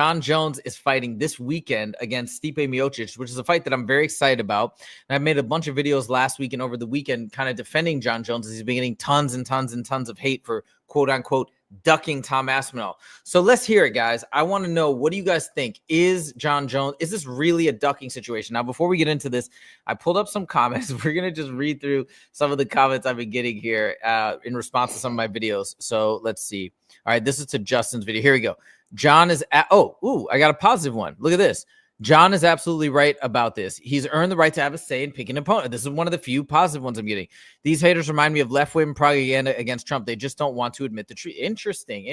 Jon Jones is fighting this weekend against Stipe Miocic, which is a fight that I'm very excited about. And I made a bunch of videos last week and over the weekend kind of defending Jon Jones as he's been getting tons and tons and tons of hate for quote unquote ducking Tom Aspinall. So let's hear it, guys. I want to know, what do you guys think? Is Jon Jones, is this really a ducking situation? Now, before we get into this, I pulled up some comments. We're going to just read through some of the comments I've been getting here in response to some of my videos. So let's see. All right, this is to Justin's video. Here we go. John is at, I got a positive one. Look at this. John is absolutely right about this. He's earned the right to have a say in picking an opponent. This is one of the few positive ones I'm getting. These haters remind me of left-wing propaganda against Trump. They just don't want to admit the truth. Interesting.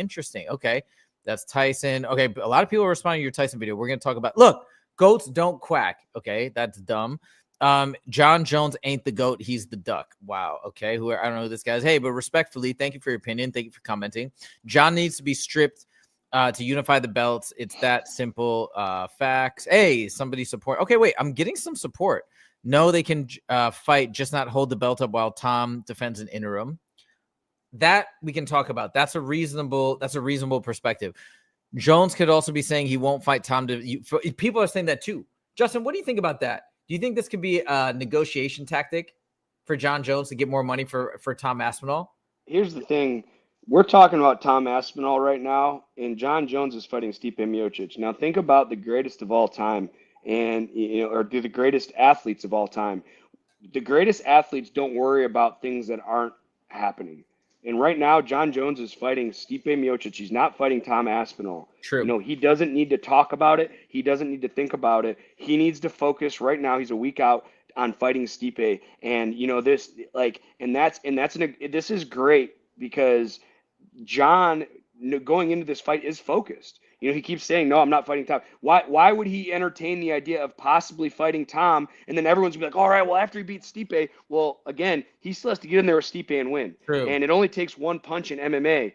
Okay, that's Tyson. Okay, a lot of people are responding to your Tyson video. We're going to talk about, look, goats don't quack. Okay, that's dumb. Jon Jones ain't the goat. He's the duck. Wow. Okay, I don't know who this guy is. Hey, but respectfully, thank you for your opinion. Thank you for commenting. John needs to be stripped to unify the belts. It's that simple. Facts. Hey, somebody support. Okay, wait, I'm getting some support. No, they can fight, just not hold the belt up while Tom defends an interim. That we can talk about. That's a reasonable perspective. Jones could also be saying he won't fight Tom. People are saying that too. Justin, what do you think about that? Do you think this could be a negotiation tactic for Jon Jones to get more money for Tom Aspinall? Here's the thing. We're talking about Tom Aspinall right now, and Jon Jones is fighting Stipe Miocic. Now, think about the greatest of all time, and or the greatest athletes of all time. The greatest athletes don't worry about things that aren't happening. And right now, Jon Jones is fighting Stipe Miocic. He's not fighting Tom Aspinall. True. He doesn't need to talk about it. He doesn't need to think about it. He needs to focus right now. He's a week out on fighting Stipe, and this is great because John, going into this fight, is focused. He keeps saying, no, I'm not fighting Tom. Why would he entertain the idea of possibly fighting Tom? And then everyone's gonna be like, all right, well, after he beats Stipe, well, again, he still has to get in there with Stipe and win. True. And it only takes one punch in MMA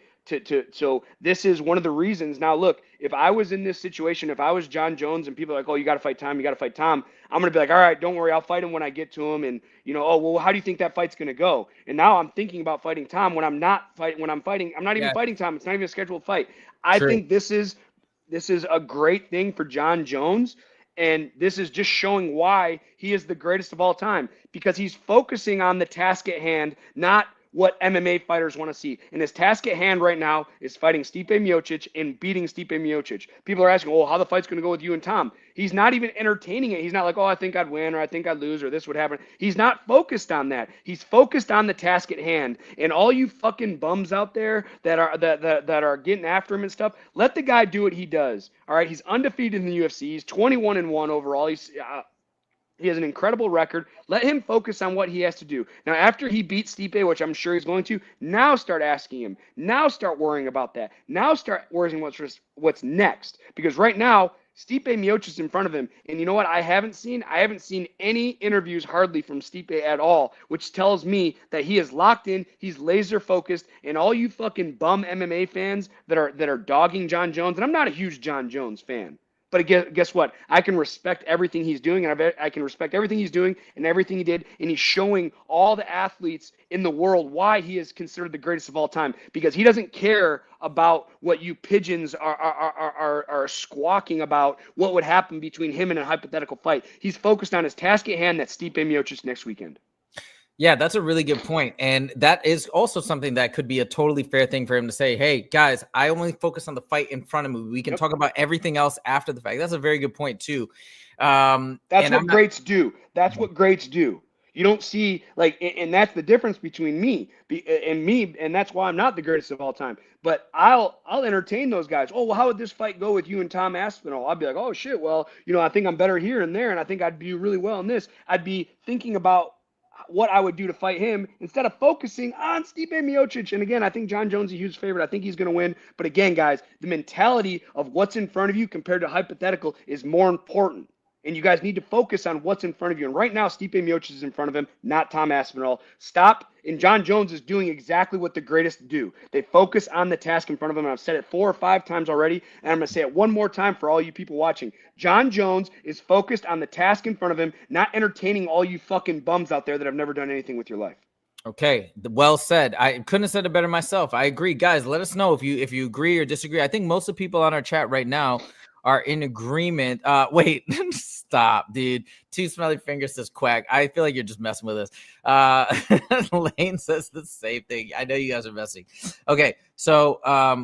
so this is one of the reasons. Now, look, if I was in this situation, if I was Jon Jones and people are like, oh, you got to fight Tom, I'm going to be like, all right, don't worry, I'll fight him when I get to him. And, oh, well, how do you think that fight's going to go? And now I'm thinking about fighting Tom when I'm not even fighting Tom. It's not even a scheduled fight. I think this is a great thing for Jon Jones. And this is just showing why he is the greatest of all time, because he's focusing on the task at hand, not what MMA fighters want to see. And his task at hand right now is fighting Stipe Miocic and beating Stipe Miocic. People are asking, how the fight's going to go with you and Tom. He's not even entertaining it. He's not like, I think I'd win, or I think I'd lose, or this would happen. He's not focused on that. He's focused on the task at hand. And all you fucking bums out there that are getting after him and stuff, let the guy do what he does. All right, he's undefeated in the UFC. He's 21-1 overall. He has an incredible record. Let him focus on what he has to do. Now, after he beats Stipe, which I'm sure he's going to, now start asking him. Now start worrying about that. Now start worrying what's next. Because right now, Stipe Miocic is in front of him. And you know what I haven't seen? I haven't seen any interviews hardly from Stipe at all, which tells me that he is locked in. He's laser focused. And all you fucking bum MMA fans that are dogging Jon Jones, and I'm not a huge Jon Jones fan. But guess what? I can respect everything he's doing, and I can respect everything he's doing and everything he did, and he's showing all the athletes in the world why he is considered the greatest of all time, because he doesn't care about what you pigeons are squawking about, what would happen between him and a hypothetical fight. He's focused on his task at hand, that's Stipe Miocic next weekend. Yeah, that's a really good point. And that is also something that could be a totally fair thing for him to say, hey, guys, I only focus on the fight in front of me. We can talk about everything else after the fact. That's a very good point, too. That's what greats do. That's what greats do. You don't see, and that's the difference between me, and that's why I'm not the greatest of all time. But I'll entertain those guys. Oh, well, how would this fight go with you and Tom Aspinall? I'll be like, oh, shit, well, I think I'm better here and there, and I think I'd do really well in this. I'd be thinking about what I would do to fight him instead of focusing on Stipe Miocic. And again, I think Jon Jones is a huge favorite. I think he's going to win. But again, guys, the mentality of what's in front of you compared to hypothetical is more important. And you guys need to focus on what's in front of you. And right now, Stipe Miocic is in front of him, not Tom Aspinall. Stop. And Jon Jones is doing exactly what the greatest do. They focus on the task in front of them. And I've said it 4 or 5 times already, and I'm going to say it one more time for all you people watching. Jon Jones is focused on the task in front of him, not entertaining all you fucking bums out there that have never done anything with your life. Okay, well said. I couldn't have said it better myself. I agree. Guys, let us know if you agree or disagree. I think most of the people on our chat right now are in agreement. Wait, stop, dude. Two Smelly Fingers says quack. I feel like you're just messing with us. Lane says the same thing. I know you guys are messing. Okay, so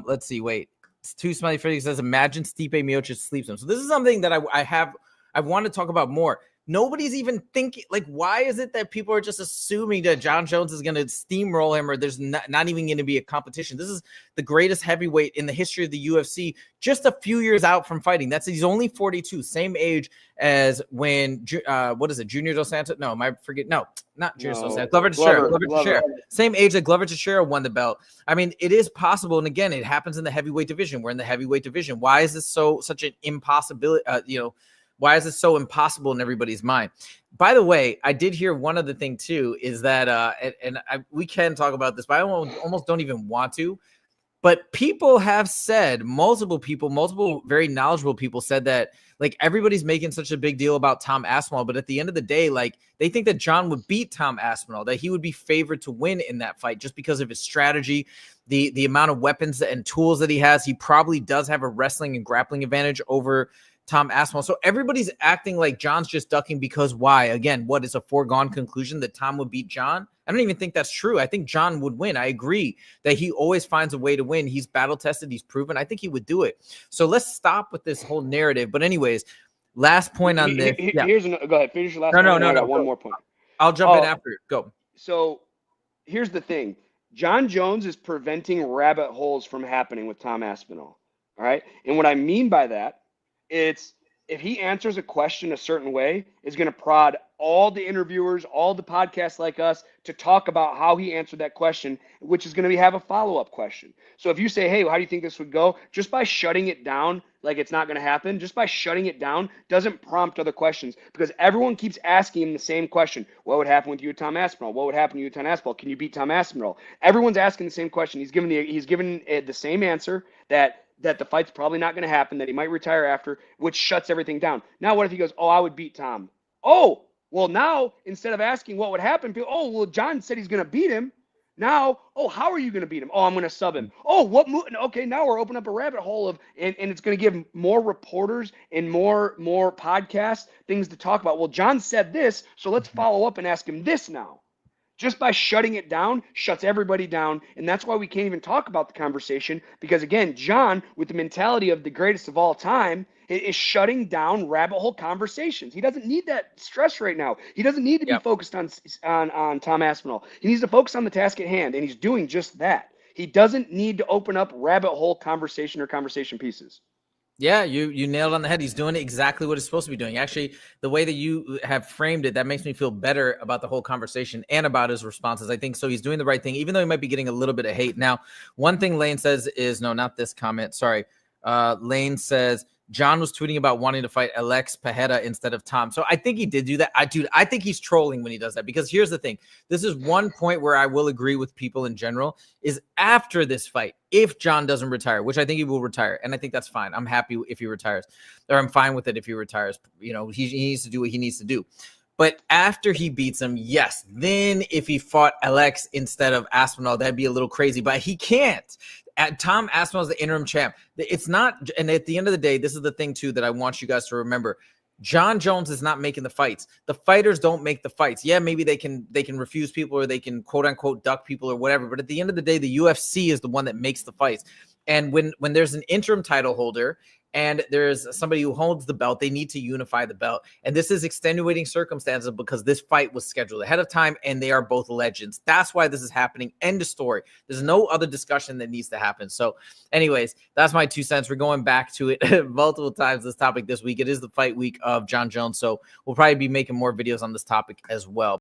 let's see. Wait, Two Smelly Fingers says, imagine Stipe Miocic sleeps him. So this is something that I want to talk about more. Nobody's even thinking, like, why is it that people are just assuming that Jon Jones is going to steamroll him, or there's not even going to be a competition? This is the greatest heavyweight in the history of the UFC, just a few years out from fighting. He's only 42, same age as when, what is it, Junior Dos Santos? No, not Junior Dos Santos. Glover Teixeira. Same age that Glover Teixeira won the belt. I mean, it is possible. And again, it happens in the heavyweight division. We're in the heavyweight division. Why is this such an impossibility? Why is this so impossible in everybody's mind? By the way, I did hear one other thing too, is that, we can talk about this, but I almost don't even want to. But people have said, multiple very knowledgeable people said that, like, everybody's making such a big deal about Tom Aspinall, but at the end of the day, like, they think that Jon would beat Tom Aspinall, that he would be favored to win in that fight just because of his strategy, the amount of weapons and tools that he has. He probably does have a wrestling and grappling advantage over Tom Aspinall. So everybody's acting like Jon's just ducking because why? Again, what is a foregone conclusion that Tom would beat Jon? I don't even think that's true. I think Jon would win. I agree that he always finds a way to win. He's battle tested. He's proven. I think he would do it. So let's stop with this whole narrative. But anyways, last point on this. Go ahead. Finish your last point. No. I got one more point. I'll jump in after. Go. So here's the thing. Jon Jones is preventing rabbit holes from happening with Tom Aspinall. All right. And what I mean by that, it's if he answers a question a certain way, is going to prod all the interviewers, all the podcasts like us to talk about how he answered that question, which is going to have a follow-up question. So if you say, hey, how do you think this would go? Just by shutting it down, like it's not going to happen, just by shutting it down doesn't prompt other questions, because everyone keeps asking him the same question. What would happen with you, Tom Aspinall? What would happen to you, Tom Aspinall? Can you beat Tom Aspinall? Everyone's asking the same question. He's given the same answer, that the fight's probably not going to happen, that he might retire after, which shuts everything down. Now, what if he goes, oh, I would beat Tom? Oh, well, now, instead of asking what would happen, people, oh, well, Jon said he's going to beat him. Now, oh, how are you going to beat him? Oh, I'm going to sub him. Oh, what move? Okay, now we're opening up a rabbit hole and it's going to give more reporters and more podcasts things to talk about. Well, Jon said this, so let's follow up and ask him this now. Just by shutting it down, shuts everybody down. And that's why we can't even talk about the conversation, because, again, Jon, with the mentality of the greatest of all time, is shutting down rabbit hole conversations. He doesn't need that stress right now. He doesn't need to be focused on Tom Aspinall. He needs to focus on the task at hand, and he's doing just that. He doesn't need to open up rabbit hole conversation or conversation pieces. Yeah, you nailed it on the head. He's doing exactly what he's supposed to be doing. Actually, the way that you have framed it, that makes me feel better about the whole conversation and about his responses. I think so. He's doing the right thing, even though he might be getting a little bit of hate. Now, one thing Lane says is, no, not this comment. Sorry. Lane says, Jon was tweeting about wanting to fight Alex Pajeda instead of Tom. So I think he did do that. I think he's trolling when he does that, because here's the thing. This is one point where I will agree with people in general, is after this fight, if Jon doesn't retire, which I think he will retire, and I think that's fine. I'm happy if he retires, or I'm fine with it if he retires. You know, he needs to do what he needs to do. But after he beats him, yes, then if he fought Alex instead of Aspinall, that'd be a little crazy, but he can't. Tom Aspinall is the interim champ. It's not, and at the end of the day, this is the thing too that I want you guys to remember. Jon Jones is not making the fights. The fighters don't make the fights. Yeah, maybe they can refuse people, or they can quote unquote duck people or whatever. But at the end of the day, the UFC is the one that makes the fights. And when there's an interim title holder and there's somebody who holds the belt, they need to unify the belt. And this is extenuating circumstances, because this fight was scheduled ahead of time and they are both legends. That's why this is happening. End of story. There's no other discussion that needs to happen. So anyways, that's my 2 cents. We're going back to it multiple times, this topic this week. It is the fight week of Jon Jones. So we'll probably be making more videos on this topic as well.